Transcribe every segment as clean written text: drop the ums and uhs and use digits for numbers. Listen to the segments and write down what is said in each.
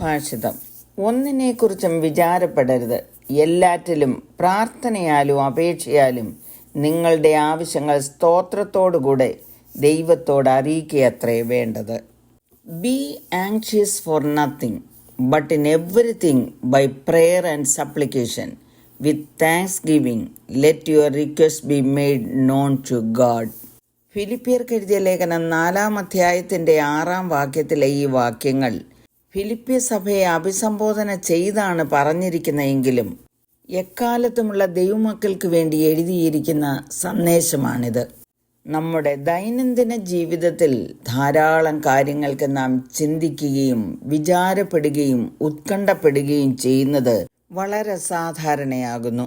സുഭാഷിതം. ഒന്നിനെക്കുറിച്ചും വിചാരപ്പെടരുത്, എല്ലാറ്റിലും പ്രാർത്ഥനയാലും അപേക്ഷയാലും നിങ്ങളുടെ ആവശ്യങ്ങൾ സ്തോത്രത്തോടുകൂടെ ദൈവത്തോട് അറിയിക്കുകയത്രേ വേണ്ടത്. Be anxious for nothing, but in everything by prayer and supplication with thanksgiving let your request be made known to God. ഫിലിപ്പിയർക്ക് എഴുതിയ ലേഖനം 4-ാം അധ്യായത്തിൻ്റെ 6-ാം വാക്യത്തിലെ ഈ വാക്യങ്ങൾ ഫിലിപ്പിയ സഭയെ അഭിസംബോധന ചെയ്താണ് പറഞ്ഞിരിക്കുന്നതെങ്കിലും എക്കാലത്തുമുള്ള ദൈവമക്കൾക്ക് വേണ്ടി എഴുതിയിരിക്കുന്ന സന്ദേശമാണിത്. നമ്മുടെ ദൈനംദിന ജീവിതത്തിൽ ധാരാളം കാര്യങ്ങൾക്ക് നാം ചിന്തിക്കുകയും വിചാരപ്പെടുകയും ഉത്കണ്ഠപ്പെടുകയും ചെയ്യുന്നത് വളരെ സാധാരണയാകുന്നു.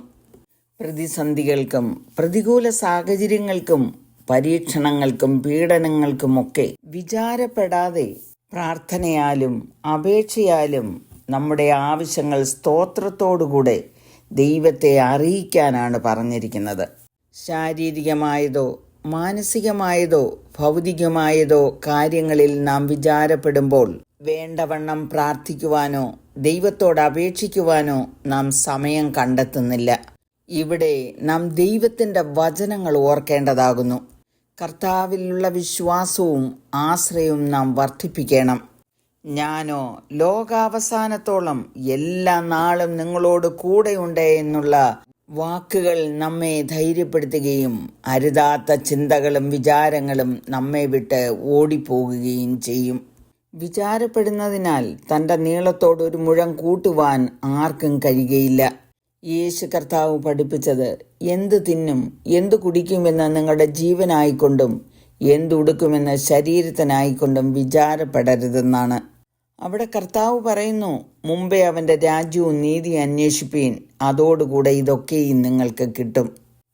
പ്രതിസന്ധികൾക്കും പ്രതികൂല സാഹചര്യങ്ങൾക്കും പരീക്ഷണങ്ങൾക്കും പീഡനങ്ങൾക്കുമൊക്കെ വിചാരപ്പെടാതെ പ്രാർത്ഥനയാലും അപേക്ഷയാലും നമ്മുടെ ആവശ്യങ്ങൾ സ്തോത്രത്തോടുകൂടെ ദൈവത്തെ അറിയിക്കാനാണ് പറഞ്ഞിരിക്കുന്നത്. ശാരീരികമായതോ മാനസികമായതോ ഭൗതികമായതോ കാര്യങ്ങളിൽ നാം വിചാരപ്പെടുമ്പോൾ വേണ്ടവണ്ണം പ്രാർത്ഥിക്കുവാനോ ദൈവത്തോട് അപേക്ഷിക്കുവാനോ നാം സമയം കണ്ടെത്തുന്നില്ല. ഇവിടെ നാം ദൈവത്തിൻ്റെ വചനങ്ങൾ ഓർക്കേണ്ടതാകുന്നു. കർത്താവിലുള്ള വിശ്വാസവും ആശ്രയവും നാം വർദ്ധിപ്പിക്കണം. ഞാനോ ലോകാവസാനത്തോളം എല്ലാ നാളും നിങ്ങളോട് കൂടെയുണ്ട് എന്നുള്ള വാക്കുകൾ നമ്മെ ധൈര്യപ്പെടുത്തുകയും അരുതാത്ത ചിന്തകളും വിചാരങ്ങളും നമ്മെ വിട്ട് ഓടിപ്പോകുകയും ചെയ്യും. വിചാരപ്പെടുന്നതിനാൽ തൻ്റെ നീളത്തോട് ഒരു മുഴം കൂട്ടുവാൻ ആർക്കും കഴിയുകയില്ല. യേശു കർത്താവ് പഠിപ്പിച്ചത് എന്ത് തിന്നും എന്തു കുടിക്കുമെന്ന് നിങ്ങളുടെ ജീവനായിക്കൊണ്ടും എന്തുടുക്കുമെന്ന് ശരീരത്തിനായിക്കൊണ്ടും വിചാരപ്പെടരുതെന്നാണ്. അവിടെ കർത്താവ് പറയുന്നു, മുമ്പേ അവൻ്റെ രാജ്യവും നീതി അന്വേഷിപ്പീൻ, അതോടുകൂടെ ഇതൊക്കെയും നിങ്ങൾക്ക് കിട്ടും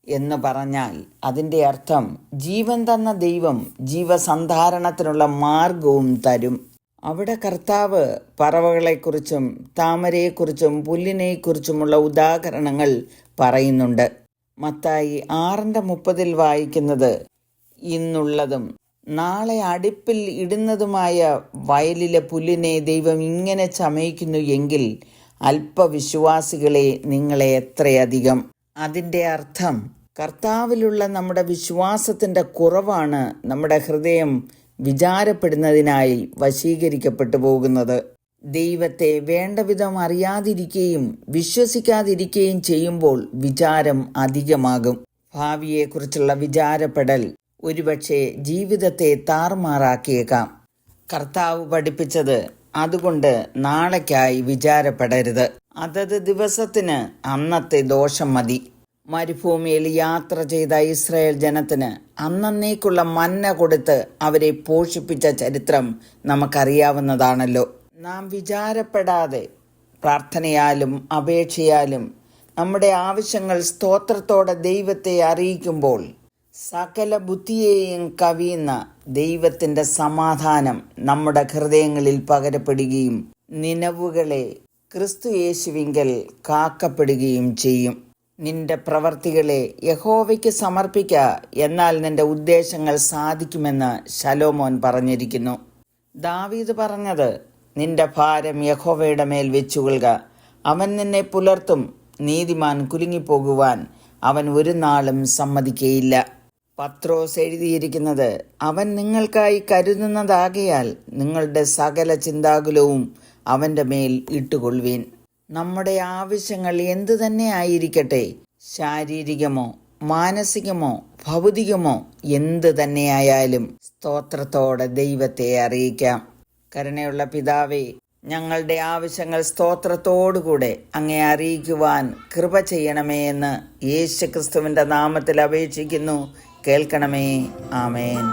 എന്ന് പറഞ്ഞാൽ അതിൻ്റെ അർത്ഥം ജീവൻ തന്ന ദൈവം ജീവസന്ധാരണത്തിനുള്ള മാർഗവും തരും. അവിടെ കർത്താവ് പറവകളെക്കുറിച്ചും താമരയെക്കുറിച്ചും പുല്ലിനെക്കുറിച്ചുമുള്ള ഉദാഹരണങ്ങൾ പറയുന്നുണ്ട്. മത്തായി 6:30 വായിക്കുന്നത്, ഇന്നുള്ളതും നാളെ അടുപ്പിൽ ഇടുന്നതുമായ വയലിലെ പുല്ലിനെ ദൈവം ഇങ്ങനെ ചമയിക്കുന്നു എങ്കിൽ അല്പവിശ്വാസികളെ നിങ്ങളെ എത്രയധികം. അതിൻ്റെ അർത്ഥം കർത്താവിലുള്ള നമ്മുടെ വിശ്വാസത്തിൻ്റെ കുറവാണ് നമ്മുടെ ഹൃദയം വിചാരപ്പെടുന്നതിനായി വശീകരിക്കപ്പെട്ടു പോകുന്നത്. ദൈവത്തെ വേണ്ടവിധം അറിയാതിരിക്കുകയും വിശ്വസിക്കാതിരിക്കുകയും ചെയ്യുമ്പോൾ വിചാരം അധികമാകും. ഭാവിയെക്കുറിച്ചുള്ള വിചാരപ്പെടൽ ഒരുപക്ഷെ ജീവിതത്തെ താറുമാറാക്കിയേക്കാം. കർത്താവ് പഠിപ്പിച്ചത് അതുകൊണ്ട് നാളേക്കായി വിചാരപ്പെടരുത്. അതത് ദിവസത്തിന് അന്നത്തെ ദോഷം മതി. മരുഭൂമിയിൽ യാത്ര ചെയ്ത ഇസ്രായേൽ ജനത്തിന് അന്നേക്കുള്ള മന്ന കൊടുത്ത് അവരെ പോഷിപ്പിച്ച ചരിത്രം നമുക്കറിയാവുന്നതാണല്ലോ. നാം വിചാരപ്പെടാതെ പ്രാർത്ഥനയാലും അപേക്ഷയാലും നമ്മുടെ ആവശ്യങ്ങൾ സ്തോത്രത്തോടെ ദൈവത്തെ അറിയിക്കുമ്പോൾ സകല ബുദ്ധിയെയും കവിയുന്ന ദൈവത്തിൻ്റെ സമാധാനം നമ്മുടെ ഹൃദയങ്ങളിൽ പകരപ്പെടുകയും നിനവുകളെ ക്രിസ്തു യേശുവിങ്കൽ കാക്കപ്പെടുകയും ചെയ്യും. നിന്റെ പ്രവർത്തികളെ യഹോവയ്ക്ക് സമർപ്പിക്ക, എന്നാൽ നിന്റെ ഉദ്ദേശങ്ങൾ സാധിക്കുമെന്ന് ശലോമോൻ പറഞ്ഞിരിക്കുന്നു. ദാവീദ് പറഞ്ഞത്, നിന്റെ ഭാരം യഹോവയുടെ മേൽ വെച്ചുകൊള്ളുക, അവൻ നിന്നെ പുലർത്തും. നീതിമാൻ കുലുങ്ങിപ്പോകുവാൻ അവൻ ഒരു നാളും സമ്മതിക്കുകയില്ല. പത്രോസ് എഴുതിയിരിക്കുന്നത്, അവൻ നിങ്ങൾക്കായി കരുതുന്നതാകയാൽ നിങ്ങളുടെ സകല ചിന്താകുലവും അവൻ്റെ മേൽ ഇട്ടുകൊള്ളുവീൻ. നമ്മുടെ ആവശ്യങ്ങൾ എന്തു തന്നെ ആയിരിക്കട്ടെ, ശാരീരികമോ മാനസികമോ ഭൗതികമോ എന്ത് തന്നെയായാലും സ്തോത്രത്തോടെ ദൈവത്തെ അറിയിക്കാം. കരുണയുള്ള പിതാവേ, ഞങ്ങളുടെ ആവശ്യങ്ങൾ സ്തോത്രത്തോടുകൂടെ അങ്ങേ അറിയിക്കുവാൻ കൃപ ചെയ്യണമേ എന്ന് യേശുക്രിസ്തുവിൻ്റെ നാമത്തിൽ അപേക്ഷിക്കുന്നു. കേൾക്കണമേ. ആമേൻ.